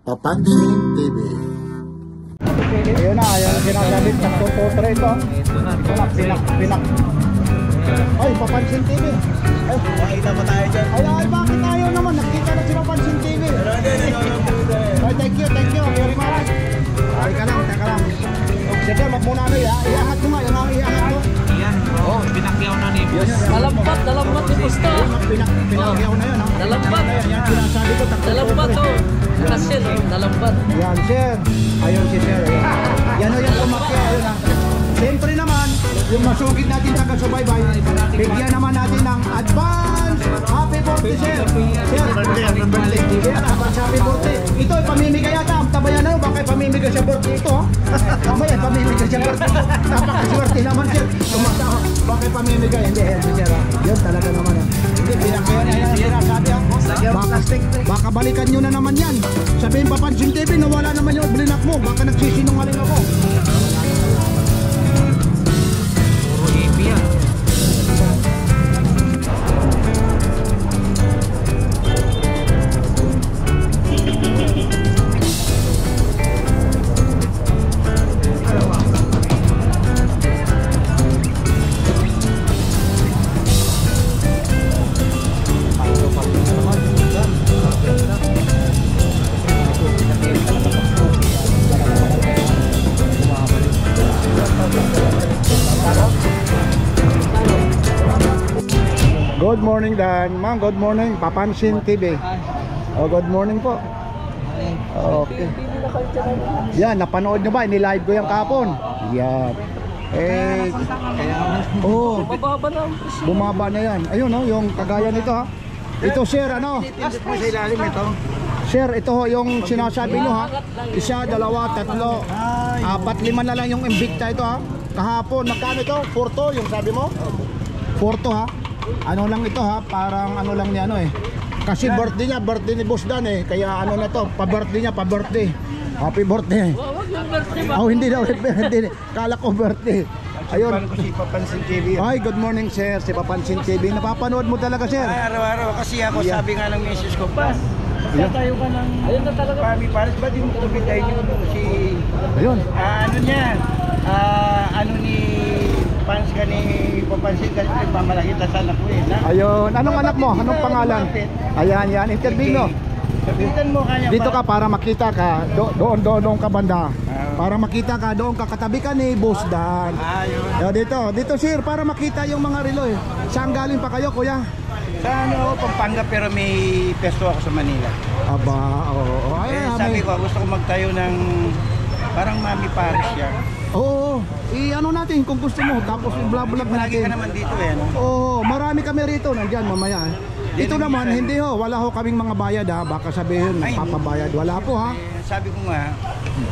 Papansin TV. Ayun na sinasabi ng tututre ito. Ito na, pinak. Ay, Papansin TV. Ay, Makita pa tayo dyan. ay, bakit tayo naman? Nakita na si Papansin TV. Ay, thank you very much. Teka lang. Sige, magmuna na iangat mo nga, yung ang iangat mo. Yan, pinakyaw na ni Boss. Dalambat ni Gusto. Pinakyaw na yun, ha? Dalambat. Yan, sinasabi ko, Dalambat to. Kasi dalambat. Yan, sir. Ayun si sir. Yan o yung kumakya. Ayun ha. Siyempre naman, yung masugid natin taga-subaybay, bigyan naman natin ng advance happy birthday, sir. Sir, happy birthday. Advance happy birthday. Ito, pamimigay yata. Tabayan na yun, baka pamimigay siya birthday ito. Mamaya, pamimigay siya birthday. Napakaswerte naman, sir. Tumatawa. Baka pamimigay. Hindi, sir. Yun talaga naman. Hindi, pinakaya na yan. Sinasabi ha. Baka balikan nyo na naman yan. Sabihin Papansin TV, nawala naman yung blinak mo. Baka nagsisinungaling ako. Puro hippie yan. Good morning, Dan. Ma'am, good morning. Papansin TV. Oh, good morning po. Okay. Yan, napanood nyo ba? Ini-live ko yung kapon. Yan. Oh, Mababa na. bumaba na yan. Ayun, oh, yung kagaya nito, ha. Ito, sir, ano? Sa ilalim ito. Sir, ito ho, yung sinasabi nyo, ha. Isa, dalawa, tatlo, apat, lima na lang yung Invicta ito, ha. Kahapon, magkano ito? 4 yung sabi mo? 4 ha. Ano lang ito ha, parang ano lang niya ano eh. Kasi birthday ni Boss Dan eh. Kaya ano na to, pa-birthday niya, pa-birthday. Happy birthday. Wag yung birthday ba? Oh, hindi daw, hindi. Kala ko birthday. Ayun. Paano ko si Papansin TV? Ay, good morning sir, si Papansin TV. Napapanood mo talaga sir. Ay, araw-araw kasi ako Yeah. sabi nga ng misis ko, Pas, tayo ka ng Ayun na talaga. Pami Paris, ba't yung kumita nyo si Ayun. ano niya, ano ni fans ka ni Papansin kasi nagmamalakita sa anak ko eh. Ayun. Anong anak mo? Anong pangalan? Ayan, yan. Interview mo. Sabitan mo kanya Dito ka para makita ka. Doon ka banda. Para makita ka, doon ka katabi ka ni Boss Dan. Ayun. Dito sir, para makita yung mga relo eh. Saan galing pa kayo kuya? Sa ano ako, Pampanga pero may pesto ako sa Manila. Aba, oo. Eh, sabi ko, gusto ko magtayo ng parang Mami Paris yan. Oo, ano natin kung gusto mo. Tapos i-vlog Malagi natin. ka naman dito eh. No? Oo, marami kami rito. Nandyan mamaya eh. Ito naman, hindi ho. Wala ho kaming mga bayad ha. Baka sabihin, nagpapabayad. Wala po ha. Eh, sabi ko nga,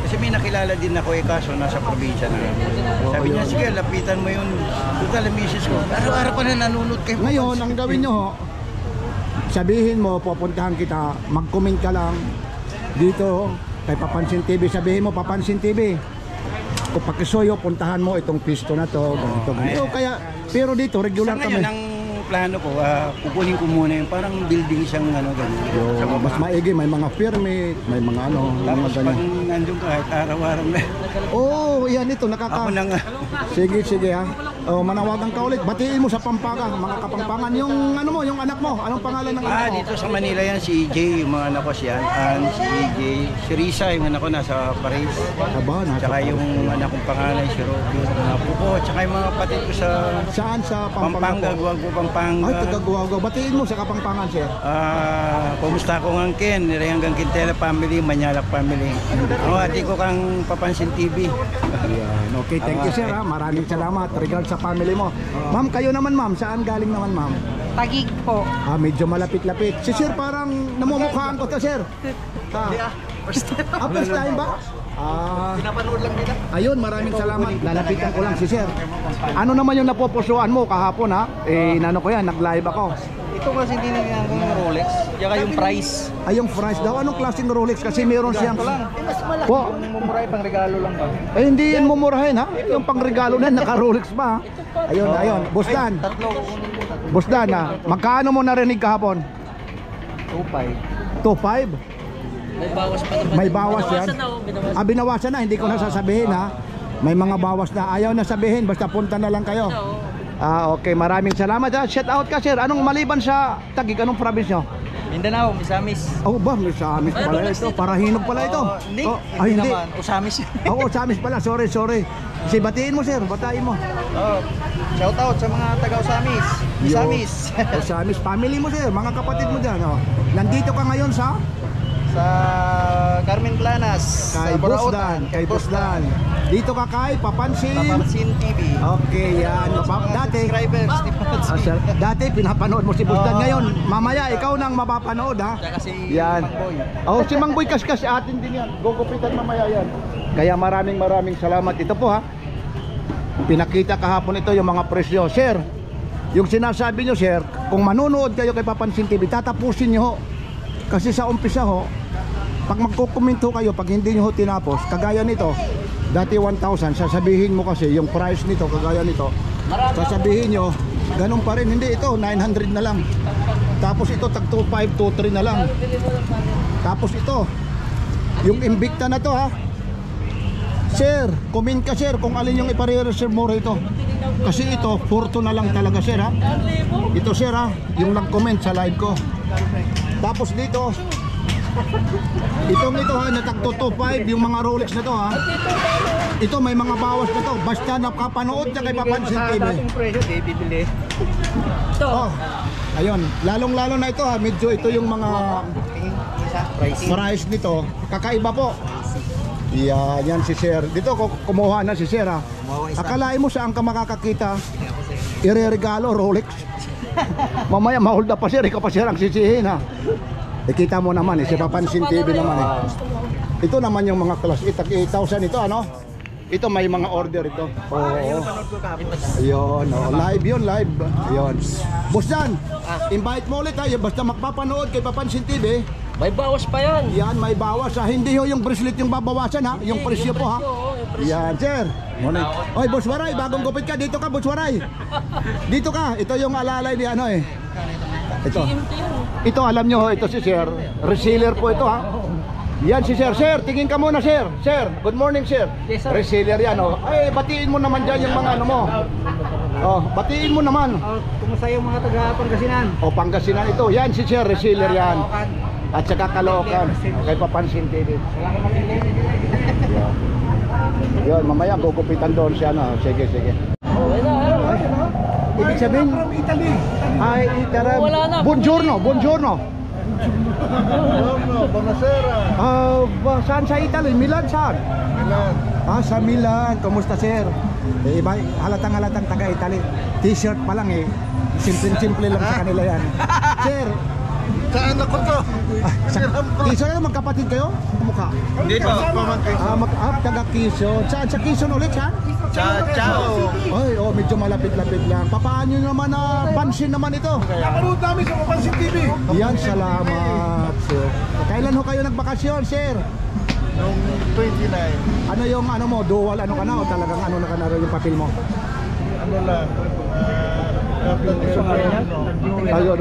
kasi may nakilala din ako eh kaso nasa probinsya na. Sabi niya, sige, lapitan mo yun. Total, misis ko. Araw-araw pa na nanonood kayo. Ngayon, ang gawin nyo ho, sabihin mo, pupuntahan kita, mag-comment ka lang dito kay Papansin TV. Sabihin mo, Papansin TV, kung pakisuyo, puntahan mo itong pisto na to, ganito. Kaya, pero dito, regular Sa kami. ngayon, ang plano ko, kukunin ko muna yung parang building siyang ano, ganyan. Mas maigi, may mga permit, may mga ano, mga Tapos pag ganyan. nandun ka, kahit araw-araw na. Oo, yan ito, Ako na nga. Sige ha. Oh, manawagan ka ulit. Batiin mo sa Pampanga, mga Kapampangan. Yung ano mo, yung anak mo. Anong pangalan ng anak mo? Dito sa Manila yan, si EJ, yung mga anak ko si Ann, si EJ, si Risa, yung anak ko nasa Paris. Aba, nasa Tsaka yung anak kong panganay, si Rocky, mga puko, tsaka yung mga kapatid ko sa Saan sa Pampanga Pampanga, po? Guwago, Pampanga. Ay, taga Guwago. Batiin mo sa Kapampangan, sir. Kumusta ko ng Ken, hanggang Quintela family, Manyalak family. Ang ati ko kang Papansin TV. Ayan. Okay, thank you, sir. Ha? Maraming salamat. Regards sa family mo. Ma'am, kayo naman, ma'am. Saan galing naman, ma'am? Tagig po. Medyo malapit-lapit. Si sir, parang namumukhaan ko to, sir. First time ba? Pinapanood lang nila. Ayun, maraming salamat. Lalapitan ko lang si sir. Ano naman yung napopusuan mo kahapon ha? Inano ko yan, nag-live ako. Ito kasi hindi na ginagawa ng Rolex, tsaka yung price. Ay, yung price daw. Anong klaseng Rolex? Kasi meron siyang... Po, Yung mumuray, pang regalo lang ba? hindi yun mumurahin ha? Yung pangregalo na, naka-Rolex pa ha? Ayun. Boss Dan. Boss Dan ha? Magkano mo narinig kahapon? 2.5. May bawas pa naman. May bawas yan. Binawasan na, oh, binawasan. Ah, binawasan na, hindi ko na sasabihin ha. May mga bawas na, ayaw na sabihin, basta punta na lang kayo. Na, oh. Ah, okay, maraming salamat ha. Shout out ka sir, anong maliban sa Taguig, anong province nyo? Mindanao, Misamis. Oh ba, may Samis pala ito, Parahinog pala ito. Hindi, Oh, ay, hindi. naman. Usamis. Oo, Samis pala, sorry. Si batiin mo sir, batain mo. Shout out sa mga taga-Usamis. Misamis. O Samis, family mo sir, mga kapatid mo dyan. Oh. Nandito ka ngayon sa? Sa Carmen Planas. Kay sa Busdan. Kay Busdan. Dito ka kay Papansin. Papansin TV. Okay, yan. Dati, Subscribers. dati pinapanood mo si Busdan. Ngayon, mamaya ikaw nang mapapanood ha. Kasi Yan. Mang Boy. Oh, si Mang Boy Kaskas atin din yan. Gugupitan mamaya yan. Kaya maraming salamat. Ito po ha. Pinakita kahapon ito yung mga presyo. Sir, yung sinasabi nyo sir, kung manonood kayo kay Papansin TV, tatapusin nyo ho. Kasi sa umpisa ho, pag magkukomento kayo, pag hindi nyo ho tinapos, kagaya nito, dati 1,000, sasabihin mo kasi yung price nito, kagaya nito, sasabihin nyo, ganun pa rin, hindi ito, 900 na lang. Tapos ito, tag 2,500, 2,300 na lang. Tapos ito, yung Invicta na to ha. Sir, comment ka sir kung alin yung ipare-reserve mo rito. Kasi ito, 4,200 na lang talaga sir ha. Ito sir ha, yung nag-comment sa live ko. Tapos dito, itong ito ha, natag 225 yung mga Rolex na to ha. Ito may mga bawas na to. Basta nakapanood na kay Papansin TV. Presyo, bibili. Ito. Oh, ayun, lalong-lalo na ito ha. Medyo ito yung mga price nito. Kakaiba po. Yan si Sir. Dito kumuha na si Sir ha. Akalain mo saan ka makakakita? Ireregalo Rolex. Mamaya ma-hold up pa sir, ikaw pa sir ang sisihin ha. Kita mo naman si Papansin TV naman Ito naman yung mga class 8,000 ito ano. Ito may mga order ito. Oo. Ayun, live yun, live. Ayun. Boss Dan, invite mo ulit ha. Basta magpapanood kay Papansin TV. May bawas pa yan. Yan, may bawas ha. Hindi ho yung bracelet yung babawasan ha. Yung presyo po ha. Yan, sir. Morning. Oy, Boss Waray, bagong gupit ka. Dito ka, Boss Waray. Dito ka. Ito yung alalay ni ano eh. Ito. Ito alam nyo ho, ito si Sir. Reseller po ito ha. Yan si Sir. Sir, tingin ka muna Sir. Sir, good morning Sir. Yes, sir. Reseller yan oh. Ay, batiin mo naman dyan yung mga ano mo. Oh, batiin mo naman. Kumusta yung mga taga-Pangasinan? O Pangasinan ito. Yan si Sir, reseller yan. At saka Caloocan. Kay Papansin TV. Yun, mamaya gugupitan doon siya no. Sige. Oh, ayun na. Ibig sabihin, ay, Wala na. buongiorno. Buongiorno, buonasera. Saan sa Italy? Milan saan? Milan. Sa Milan. Kumusta sir? Iba, halatang taga-Italy. T-shirt pa lang eh. Simple lang sa kanila yan. Sir, Saan ako to? Quezon na magkapatid kayo? Kumukha. Hindi po. Taga Quezon. Saan sa Quezon ulit saan? Ciao. Ay, medyo malapit-lapit lang. Paano naman na pansin naman ito? Napanood namin sa Papansin TV. Yan, salamat sir. Kailan ho kayo nagbakasyon sir? Noong 29. Ano yung ano mo, dual ano ka na o talagang ano na ka na rin yung papel mo? Ano lang? Ayun,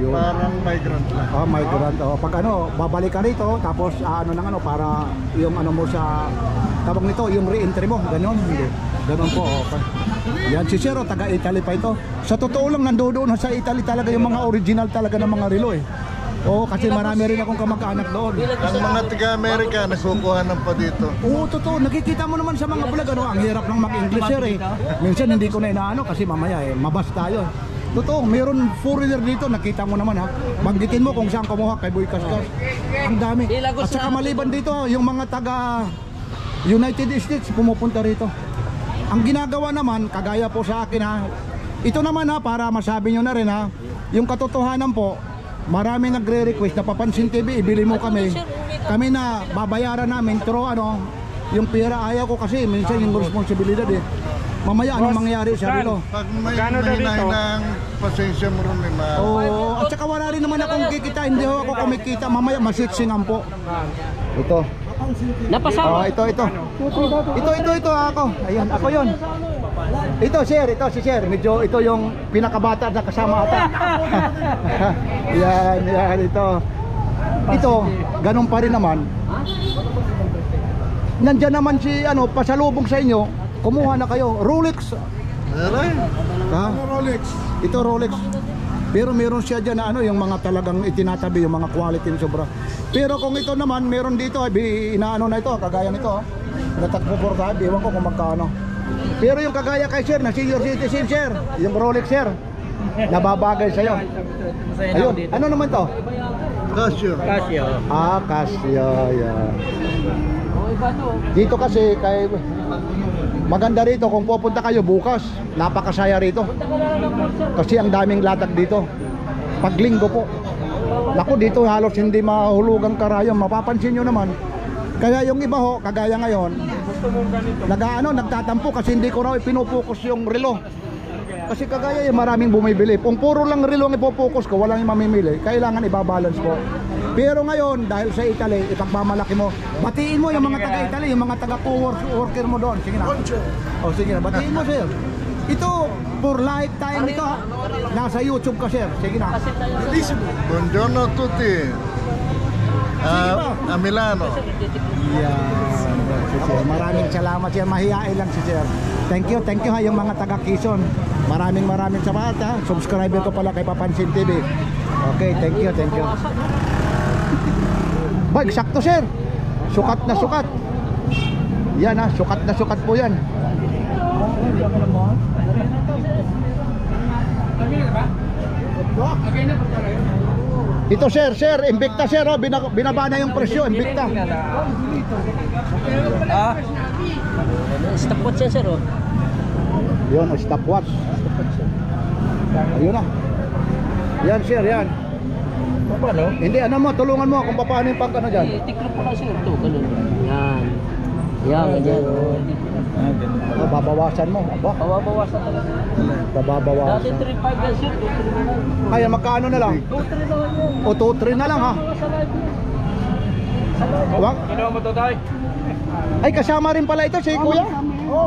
yun. Parang migrant lang. Migrant. Pag ano, babalik ka rito, tapos ano nang ano, para yung ano mo sa tawag nito, yung re-entry mo, ganon. Hindi. Ganon po. Okay. Yan si Sir, taga Italy pa ito. Sa totoo lang, nandoon sa Italy talaga yung mga original talaga ng mga relo eh. Oo, kasi marami rin akong kamag-anak doon. Ang mga taga-Amerika nagkukuha ng pa dito. Oo, totoo. Nakikita mo naman sa mga vlog, ano, ang hirap ng mag-English sir eh. Minsan hindi ko na inaano kasi mamaya eh, mabas tayo. Totoo, mayroon foreigner dito, nakita mo naman ha. Banggitin mo kung saan kumuha kay Boy Kaskas. Ang dami. At saka maliban dito, yung mga taga United States pumupunta rito. Ang ginagawa naman, kagaya po sa akin ha, ito naman ha, para masabi nyo na rin ha, yung katotohanan po, marami nagre-request na Papansin TV, ibili mo kami. Kami na babayaran namin, pero ano, yung pera ayaw ko kasi, minsan yung responsibilidad eh. Mamaya anong mangyari sa rilo? Pag may ng pasensya mo rin may mahal. Oo, at saka wala rin naman akong kikita, hindi ako kumikita, mamaya masitsingan po. Ito. Napasama. Ito ako. Ayan, ako yun. Ito sir, ito si sir. Medyo ito yung pinakabata na kasama ata. Yan, ito. Ito, ganun pa rin naman. Nandyan naman si ano, pasalubong sa inyo. Kumuha na kayo. Rolex. Ha? Rolex. Ito Rolex. Pero meron siya dyan na ano, yung mga talagang itinatabi, yung mga quality ng sobra. Pero kung ito naman, meron dito, inaano na ito, kagaya nito. Natakbo for time, ewan ko kung magkano. Pero yung kagaya kay sir, na senior citizen sir, yung Rolex sir, nababagay sa'yo. Ayun, ano naman to? Casio. Casio. Ah, Casio, yeah. Dito kasi kay maganda rito kung pupunta kayo bukas, napakasaya rito. Kasi ang daming latag dito. Pag linggo po. Naku, dito halos hindi mahulugang karayom, mapapansin nyo naman. Kaya yung iba ho, kagaya ngayon, nagtatampo kasi hindi ko raw pinupokus yung relo. Kasi kagaya yung maraming bumibili. Kung puro lang relo ang ipopokus ko, walang mamimili. Kailangan ibabalance po. Pero ngayon, dahil sa Italy, ipagmamalaki mo. Batiin mo yung mga taga-Italy, yung mga taga-co-worker mo doon. Sige na. O sige na, batiin mo sir. Ito, for lifetime ito ha. Nasa YouTube ka sir. Sige na. Buongiorno a tutti. A Milano. Yan. Si sir. Maraming salamat sir. Mahihain lang si sir. Thank you ha yung mga taga-Quezon. Maraming salamat ha. Subscriber ko pala kay Papansin TV. Okay, thank you. Bag, sakto sir. Sukat na sukat. Yan ha, sukat na sukat po yan. Ito sir, Invicta sir, oh, binaba na yung presyo, Invicta. Stopwatch yan, sir, oh. Yun, stopwatch. Ayun na. Yan sir, yan. Paano? Hindi, ano mo, tulungan mo kung paano yung pag ano dyan. Tiklo pa kasi ito, ganun. Yan. Yan, ganyan. Oh, babawasan mo. Aba, Pababawasan talaga. Dati babawasan. 3.5 yan, sir. 2.3 Kaya magkano na lang? naman yan. O 2-3 na lang ha. Sa live. Wag. Ginawa mo to tayo? Ay, kasama rin pala ito si kuya.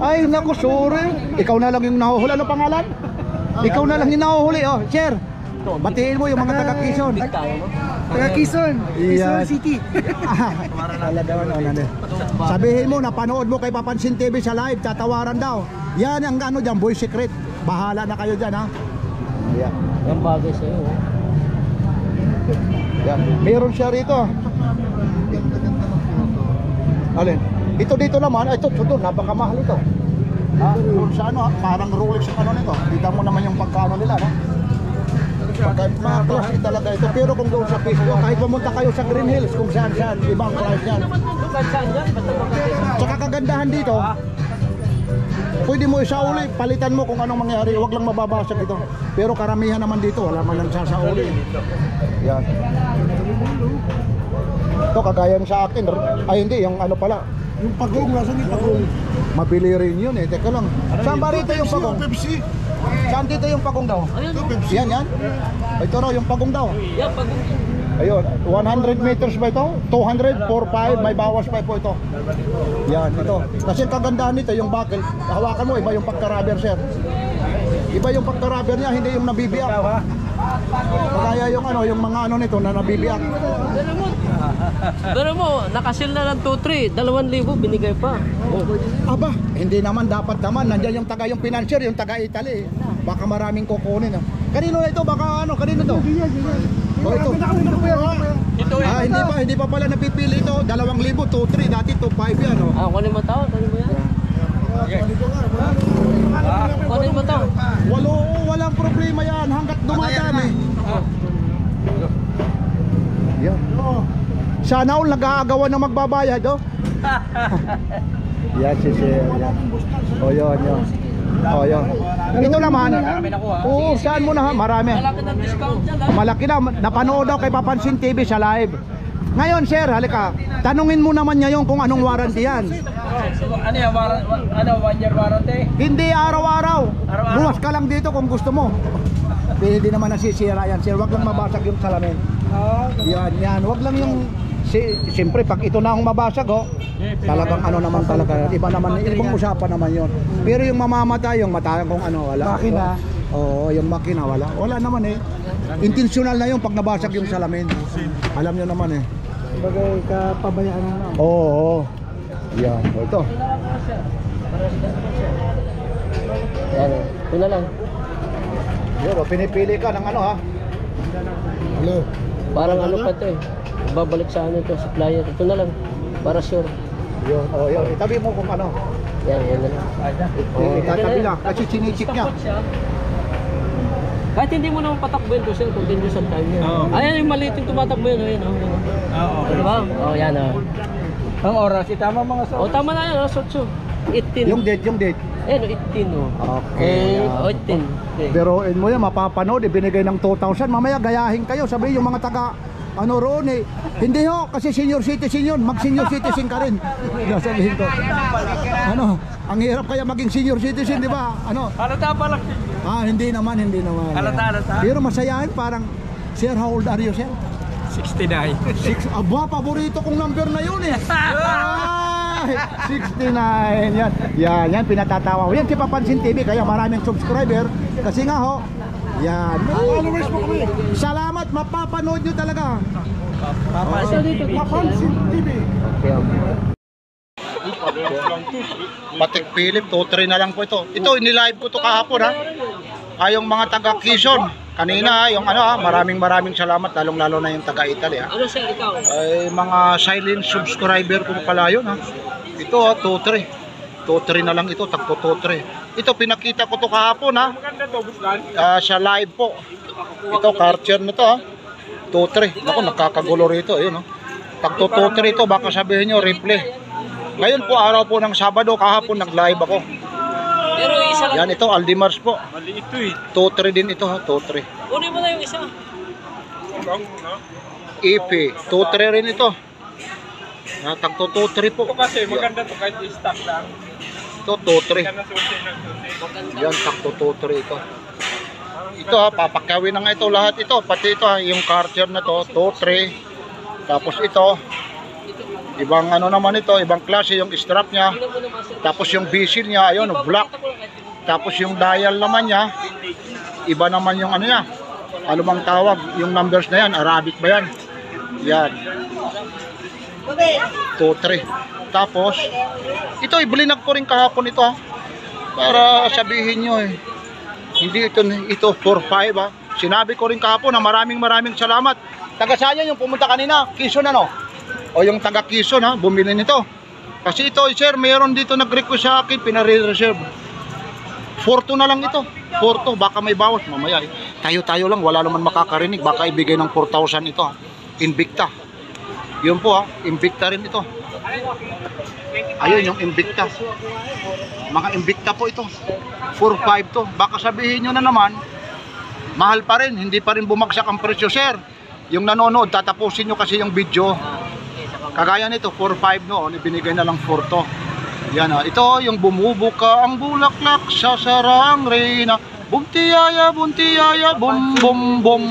Ay, naku, sorry. Ikaw na lang yung nahuhuli. Ano pangalan? Ikaw na lang yung nahuhuli. Oh, sir. Batiin mo yung mga taga-Quezon. Big tayo, no? Taga-Quezon. Quezon City. Sabihin mo, napanood mo kay Papansin TV sa live, tatawaran daw. Yan ang ano dyan, boy secret. Bahala na kayo dyan ha. Yeah. Ang bagay sa'yo, oh. Yan. Meron siya rito. Alin? Ito dito naman, ito doon, napakamahal ito. Doon sa ano, parang Rolex yung ano nito. Kita mo naman yung pagkano nila, no? Mga klase talaga ito. Pero kung doon sa Pisco, kahit pumunta kayo sa Green Hills, kung saan, ibang price yan. Saan dyan? Basta makakita. Tsaka kagandahan dito, pwede mo isauli, palitan mo kung anong mangyari, huwag lang mababasag ito. Pero karamihan naman dito, wala man lang sasauli. Yan. Ito kagaya sa akin, ay hindi, yung ano pala. Yung pagong, nasan yung pagong? Mabili rin yun eh, teka lang. Saan ba rito yung pagong? Pepsi. Saan dito yung pagong daw? Ayun, Yan. Ito raw yung pagong daw. yan, pag Ayun, 100 meters ba ito? 200, 4-5, may bawas pa po ito. Yan, ito. Kasi ang kagandahan nito, yung buckle, hawakan mo, iba yung pagka-rubber, sir. Iba yung pagka-rubber niya, hindi yung nabibiyak. Kaya yung ano, yung mga ano nito na nabibiyak. Pero mo, nakasil na ng 2-3, 2,000 binigay pa. Aba, hindi naman, dapat naman. Nandiyan yung taga yung financier, yung taga Italy. Baka maraming kukunin. Kanino na ito? Baka ano, kanino to? O ito. Hindi pa pala napipili ito. 2,000, 2-3, dati 2-5 yan. Oh. Kunin mo tao, kunin mo yan. Kunin mo tao. Walang problema yan hanggat dumadami. Yan. Sana all nag-aagawan na magbabayad, oh. Yan si Sir. O yun. O yun. Ito naman. Oo, saan mo na? Marami. Malaki ng discount dyan, ha? Malaki na. Napanood daw kay Papansin TV sa live. Ngayon, sir, halika. Tanungin mo naman niya yung kung anong warranty yan. Ano yan? 1 year warranty? Hindi araw-araw. Araw-araw. Buwas ka lang dito kung gusto mo. Hindi naman nasisira yan, sir. Wag lang mabasag yung salamin. Yan. Wag lang yung siyempre pag ito na ang mabasag talagang ano naman talaga, iba naman, ibang usapan naman yon. Pero yung mamamatay, yung mata kung ano, wala. Makina. Oo, yung makina wala naman intentional na yung pag nabasag yung salamin. Alam nyo naman Bagay kapabayaan na. Oo. Yan, ito. Yan. Ito na lang. Yun, pinipili ka ng ano Hello. Parang ano pa to eh. Babalik sa ano to, supplier. Ito na lang. Para sure. Yun, yun. Itabi mo kung ano. Yan na lang. Itatabi lang, kasi chinichik niya. Kahit hindi mo naman patakbuhin to sir, continuous ang time niya. Ayan yung maliit yung tumatakbo yun. Ayan, Oo. Diba? Yan Ang oras, tama mga sa... tama na yan, Sotso. 18. Yung date. Ayan, 18 Okay. 18. Okay. Biruin mo yan, mapapanood, ibinigay ng 2,000. Mamaya gayahin kayo, sabi yung mga taga roon hindi kasi senior citizen yun, mag senior citizen ka rin. Nasabihin ko. Ang hirap kaya maging senior citizen, di ba? Halata pa lang. Hindi naman. Halata. Pero masayahin, parang, sir, how old are you, sir? 69. Paborito kong number na yun Ay, 69 yan pinatatawa ko. Yan si Papansin TV, kaya maraming subscriber kasi nga yan. Followers mo kami. Salamat, mapapanood nyo talaga. Papansin TV. Patek Philip, 2-3 na lang po ito. Ito, inilive ko to kahapon yung mga taga Quezon. Kanina yung maraming salamat, lalong-lalo na yung taga Italy Ano sir, ikaw? Ay mga silent subscriber ko pala yun Ito 2-3 na lang ito, tagpo 2-3. Ito pinakita ko to kahapon sa live po. Ito Karcher na to 2-3. Ako nakakagulo rito Tagpo 2-3 ito, baka sabihin nyo replay. Ngayon po araw po ng Sabado, kahapon nag-live ako. Pero isa lang. Yan ito, Aldimars po. Mali ito eh. 2-3 din ito 2-3. Kunin mo na yung isa. EP, 2-3 rin ito. Tagto 2-3 po. Ito kasi maganda to kahit i-stock lang. Ito 2-3. Kana susi ng susi. Yan, tagto 2-3 ito. Ito papakyawin na nga ito lahat ito. Pati ito yung Karcher na to, 2-3. Tapos ito, ibang naman ito, ibang klase yung strap niya. Tapos yung bezel niya, ayun, black. Tapos yung dial naman niya, iba naman yung niya. Ano bang tawag? Yung numbers na yan, Arabic ba yan? Yan. 2-3. Tapos, ito, ibilinag ko rin kahapon ito para sabihin nyo hindi ito 4-5 Sinabi ko rin kahapon na maraming salamat. Taga saan yung pumunta kanina? Quezon o yung taga Quezon bumili nito. Kasi ito sir, mayroon dito nag-request sa akin, pinare-reserve. 4-2 na lang ito. 4-2, baka may bawas mamaya Tayo lang, wala naman makakarinig. Baka ibigay ng 4,000 ito Invicta. Yun po Invicta rin ito. Ayun yung Invicta. Mga Invicta po ito. 4-5 to. Baka sabihin nyo na naman, mahal pa rin, hindi pa rin bumagsak ang presyo sir. Yung nanonood, tatapusin nyo kasi yung video. Kagaya nito, 4-5 noon, ibinigay na lang 4 to. Yan ito yung bumubuka ang bulaklak sa sarang reyna. Buntiyaya, bum bum bum.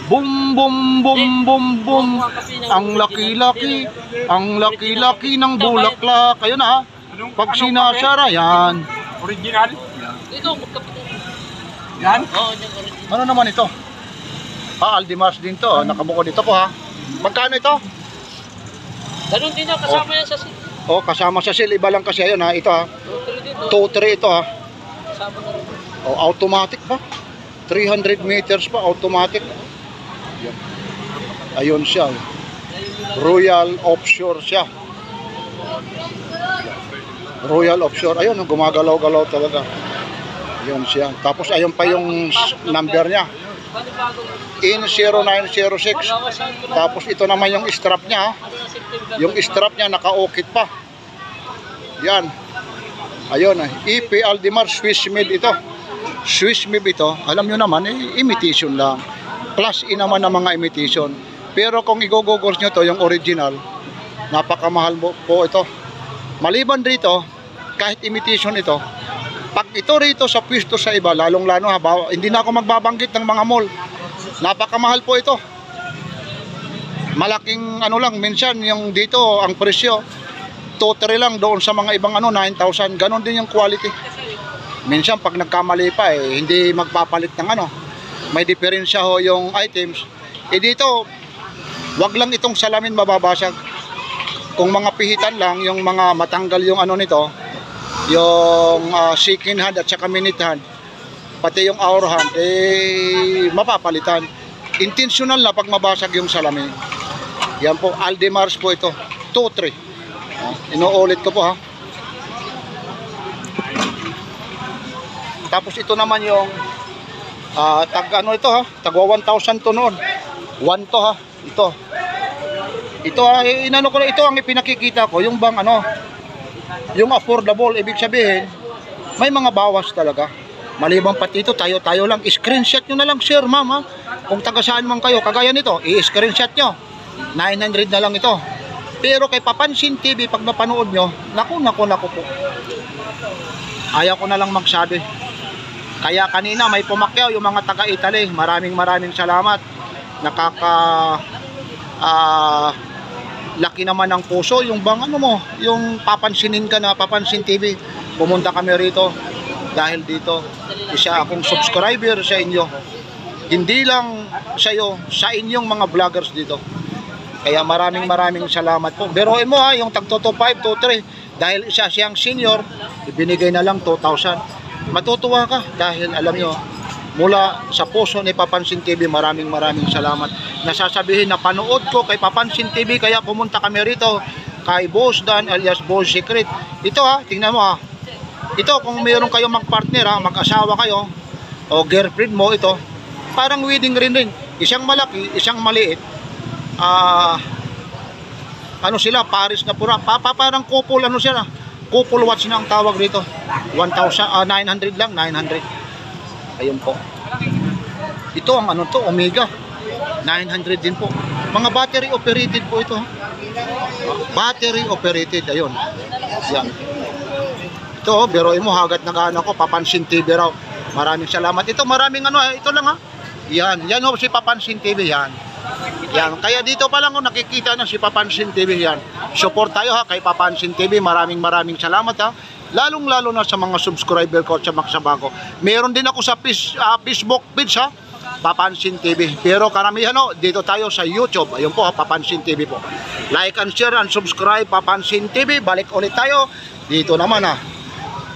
Bum bum bum bum bum. Ang laki-laki ng bulaklak. Ayun pag sinasara yan. Original? Ikaw, magkapitan. Yan? Oo, yung original. Ano naman ito? Aldimars din to. Nakabuko dito po Magkano ito? Ganun din kasama yan sa seat. Kasama sa sale. Iba lang kasi ayun ito 2-3 ito Kasama na rin. Automatic pa. 300 meters pa, automatic. Ayun siya. Royal Offshore siya. Royal Offshore. Ayun, gumagalaw-galaw talaga. Ayun siya. Tapos ayun pa yung number niya. In0906. Tapos ito naman yung strap niya. Yung strap niya naka-okit pa. Yan. Ayun, EP Aldimars Swiss made ito. Swiss made ito. Alam nyo naman, imitation lang. Plus in naman ng mga imitation. Pero kung igogogos nyo to, yung original, napakamahal po ito. Maliban rito, kahit imitation ito, pag ito rito sa pwesto sa iba, lalong-lalo hindi na ako magbabanggit ng mga mall. Napakamahal po ito. malaking ano lang, minsan yung dito ang presyo 2-3 lang, doon sa mga ibang ano 9,000, ganon din yung quality. Minsan pag nagkamali pa hindi magpapalit ng ano, may diferensya ho yung items. Dito wag lang itong salamin mababasag. Kung mga pihitan lang, yung mga matanggal yung ano nito, yung second hand at saka minute hand, pati yung hour hand, mapapalitan. Intentional na pag mabasag yung salamin. Yan po, Aldemars po ito, 2-3. Inuulit ko po ha. Tapos ito naman yung tag ano ito ha, tagwa 1,000 to noon. 1 to ha, ito. Ito inano ko na, ito ang ipinakikita ko, yung bang ano, yung affordable, ibig sabihin may mga bawas talaga. Maliban pati ito, tayo lang, screenshot nyo na lang sir, ma'am ha. Kung taga saan man kayo, kagaya nito, i-screenshot nyo. 900 na lang ito. Pero kay Papansin TV, pag napanood nyo, naku po. Ayaw ko na lang magsabi. Kaya kanina may pumakyaw yung mga taga Italy. Maraming salamat. Laki naman ng puso. Yung bang ano mo, yung papansinin ka na Papansin TV. Pumunta kami rito. Dahil dito, isa akong subscriber sa inyo. Hindi lang sa iyo, sa inyong mga vloggers dito. Kaya maraming salamat po. Biruin mo ha, yung tag 225, 23, dahil isa siyang senior, ibinigay na lang 2,000. Matutuwa ka dahil alam nyo, mula sa puso ni Papansin TV, maraming salamat. Nasasabihin na panood ko kay Papansin TV, kaya pumunta kami rito kay Boss Dan alias Boss Secret. Ito ha, tingnan mo ha. Ito kung mayroon kayong mag-partner ha, mag-asawa kayo o girlfriend mo, ito parang wedding ring. Isang malaki, isang maliit. Ano sila, Paris na pura. Parang couple ano sila. Couple watch na ang tawag dito. 900 lang, 900. Ayun po. Ito ang ano to, Omega. 900 din po. Mga battery operated po ito. Battery operated, ayun. Yan. Ito, biruin mo, hagat nag-ano ko, Papansin TV raw. Maraming salamat. Ito, maraming ano, ito lang ha. Yan ho si Papansin TV yan. Yan, kaya dito pa lang ko nakikita na si Papansin TV yan. Support tayo ha kay Papansin TV. Maraming salamat ha. Lalong-lalo na sa mga subscriber ko at sa mga bago. Meron din ako sa Facebook page ha, Papansin TV. Pero karamihan ho, dito tayo sa YouTube. Ayun po ha, Papansin TV po. Like and share and subscribe Papansin TV. Balik ulit tayo. Dito naman ha.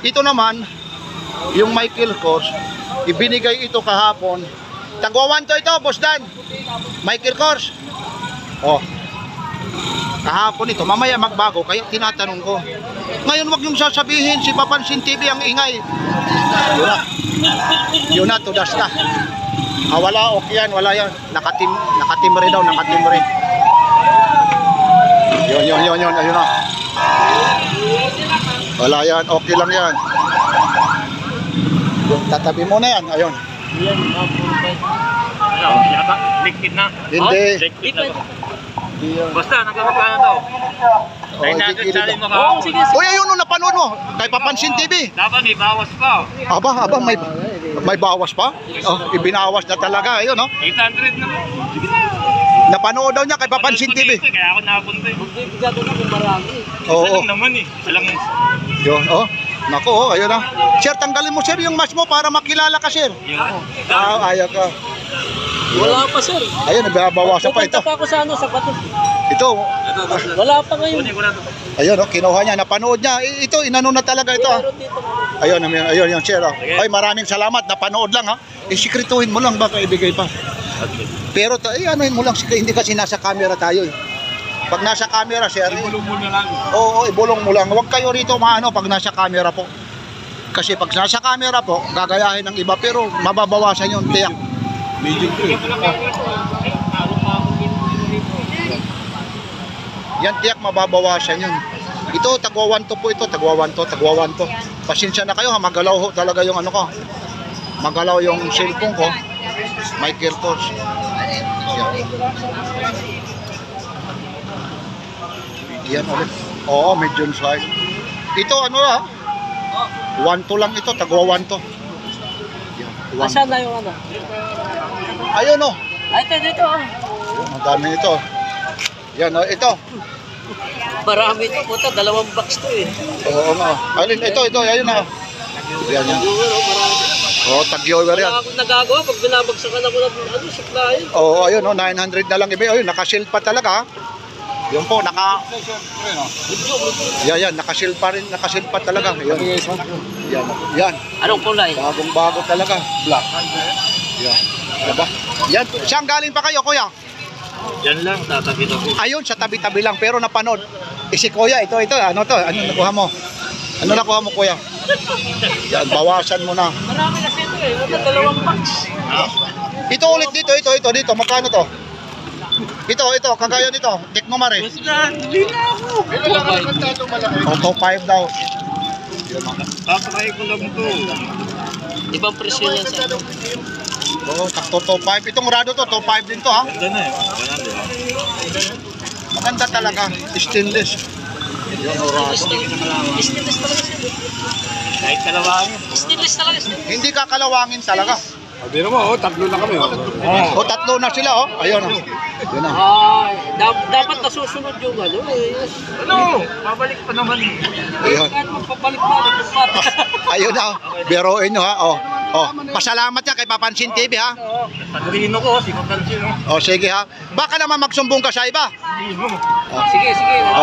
Ito naman, yung Michael Kors, ibinigay ito kahapon. Tagwa 1 to ito, Boss Dan. Michael Kors. Oh. Kahapon ito, mamaya magbago, kaya tinatanong ko. Ngayon wag yung sasabihin si Papansin TV ang ingay. Yun na, tudas na. Wala, okay yan, wala yan. Nakatimre daw, nakatimre. Yun, ayun na. Wala yan, okay lang yan. Tatabi mo na yan, ayun. Liquid na. Hindi. Liquid na. Basta, nagkakakana daw. 900 sali mo ka. Uy, ayun no, napanood mo. Kay Papansin TV. Dapat may bawas pa. Aba, may bawas pa? Oh, ibinawas na talaga, ayun no. 800 naman. Napanood daw niya kay Papansin TV. Kaya ako napunta eh. Magbibigyan ko na kung marami. Oo. Isa lang naman eh. Isa lang. Yun, oh. Nako, oh, ayun na. Sir, tanggalin mo sir yung mask mo para makilala ka sir. Ayaw ka. Wala pa sir. Ayun, nababawasan pa ito. Pupunta pa ako sa ano, sa Bato. Ito. Wala pa ngayon. Ayun, oh, kinuha niya, napanood niya. Ito, inano na talaga ito. Meron dito. Ayun, yung sir. Oh. Ay, maraming salamat. Napanood lang ha. Isikretuhin mo lang, baka ibigay pa. Pero anuhin mo lang, hindi kasi nasa camera tayo eh. Pag nasa camera, sir, ibulong mo na lang. Oo, ibulong mo lang. Huwag kayo rito maano pag nasa camera po. Kasi pag nasa camera po, gagayahin ng iba pero mababawasan yung tiyak. Yan tiyak mababawasan yun. Ito, tagwa 1 to po ito. Tagwa 1 to. Pasensya na kayo ha, magalaw ho talaga yung ano ko. Magalaw yung cellphone ko. Michael Kors. Yan ulit. Oo, medium size. Ito ano ha? 1 to lang ito, tagwa 1 to. Asan na yung ano? Ayun oh. Ay, ito dito. Ang dami nito. Yan, oh, ito. Marami ito, puta, 2 box to eh. Oo nga. Alin, ito, ayun na. Yan, yan. Oh, tag-viewer yan. Wala akong nagagawa pag binabagsakan ako ng supplier. Oo, ayun, oh, 900 na lang iba. Ayun, naka-shield pa talaga. Yun po, yan, naka-shield pa rin, naka-shield pa talaga. Yan, yan. Anong kulay? Bagong-bago talaga. Black. Yan. Diba? Yan. Saan galing pa kayo, kuya? Yan lang, tatabi ako. Ayun, sa tabi-tabi lang, pero napanood. Si kuya, ito, ano to? Ano nakuha mo? Ano nakuha mo, kuya? Yan, bawasan mo na. Marami kasi ito eh. Wala 2 box. Ito ulit dito. Magkano to? Ito, kagaya nito. Tekno Mare. Hindi na ako. Auto 5 daw. Tatakay ko lang ito. Ibang presyo yan sa ano. Oo, takto to 5. Itong rado to, 5 din to ha. Ganda na eh. Maganda talaga. Stainless. Yan, rado. Stainless talaga siya. Kahit kalawangin. Stainless talaga siya. Hindi kakalawangin talaga. Sabi naman, tatlo na kami. O, tatlo na sila oh. Ayun oh. Yun na. Dapat nasusunod yung ano eh. Ano? Babalik pa naman. Ayun. Kahit magpapalik-balik yung patas. Ayun na. Biroin nyo ha. Oh. Pasalamat yan kay Papansin TV ha. Padrino ko, si Papansin. Sige ha. Baka naman magsumbong ka sa iba. Sige.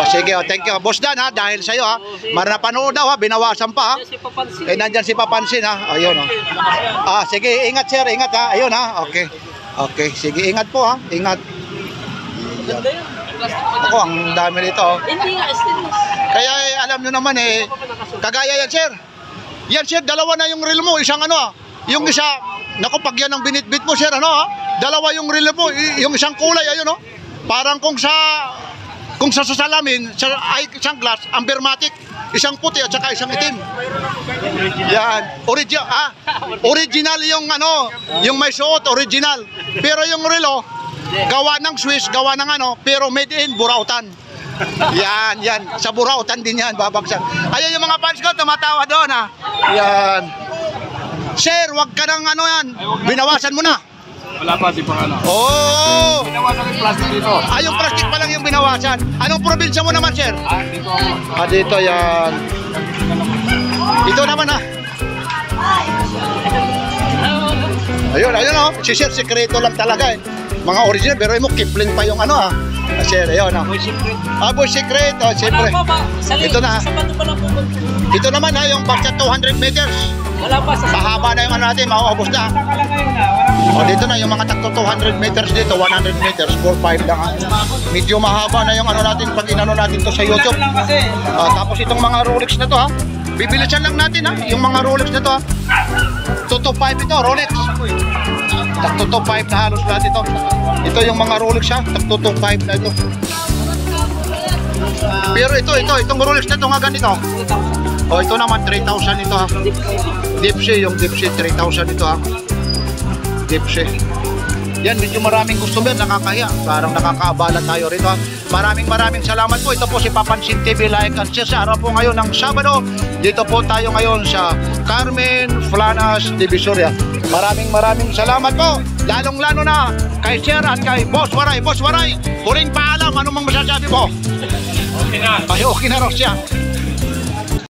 Sige, thank you. Boss Dan ha, dahil sa'yo ha. Marapanood daw ha, binawasan pa ha. Si Papansin. Eh, nandyan si Papansin ha. Ayun oh. Sige, ingat sir, ingat ha. Ayun ha, okay. Okay, sige, ingat po ha. Ingat. Ganda yun. Plastic pa Ako, ang dami nito oh. Hindi nga, stainless. Kaya alam nyo naman kagaya yan sir. Yan sir, dalawa na yung reel mo. Isang ano yung isa, naku pag yan ang binitbit mo sir, dalawa yung reel mo. Yung isang kulay, ayun parang kung sa salamin, isang glass, ambermatic. Isang puti at saka isang itim. Yan. Original yung yung may suot, original. Pero yung relo, gawa ng Swiss, gawa ng pero made in Burautan. Yan. Sa Burautan din yan, babagsak. Ayan yung mga fans ko, tumatawa doon ha. Yan. Sir, wag ka nang yan. Binawasan mo na. Wala pa, di pa nga na. Oh! Binawasan yung plastic dito. Yung plastic pa lang yung binawasan. Anong probinsya mo naman, sir? Dito ako. Dito yan. Ito naman ha. Ayun oh. Si sir, sekreto lang talaga eh. Mga original, pero mo Kipling pa yung sir, ayun Boy secret. Boy secret, siyempre. Wala pa ba? Ito na. Sa bato pa lang po. Ito naman yung pagka 200 meters. Wala pa sa Mahaba na yung natin, mauubos na. Dito na yung mga takto 200 meters dito, 100 meters, 4-5 lang ha. Medyo mahaba na yung natin pag inano natin to sa YouTube. Tapos itong mga Rolex na to ha. Bibilisan lang natin ha, yung mga Rolex na to ha. 225 ito, Rolex. Takto 225 na halos lahat ito. Ito yung mga Rolex ha, takto 225 na ito. Pero itong Rolex na ito nga ganito. Ito naman 3,000 ito ha. Dipsy, yung Dipsy 3,000 ito ha. Dipsy. Yan, medyo maraming customer, nakakahiya. Parang nakakaabala tayo rito ha. Maraming salamat po. Ito po si Papansin TV, like and share sa araw po ngayon ng Sabado. Dito po tayo ngayon sa Carmen Flanas, Divisoria. Maraming salamat po. Lalong-lalo na kay Sir at kay Boss Waray. Boss Waray, huling paalam, ano mang masasabi mo? Okay na. Okay na raw siya.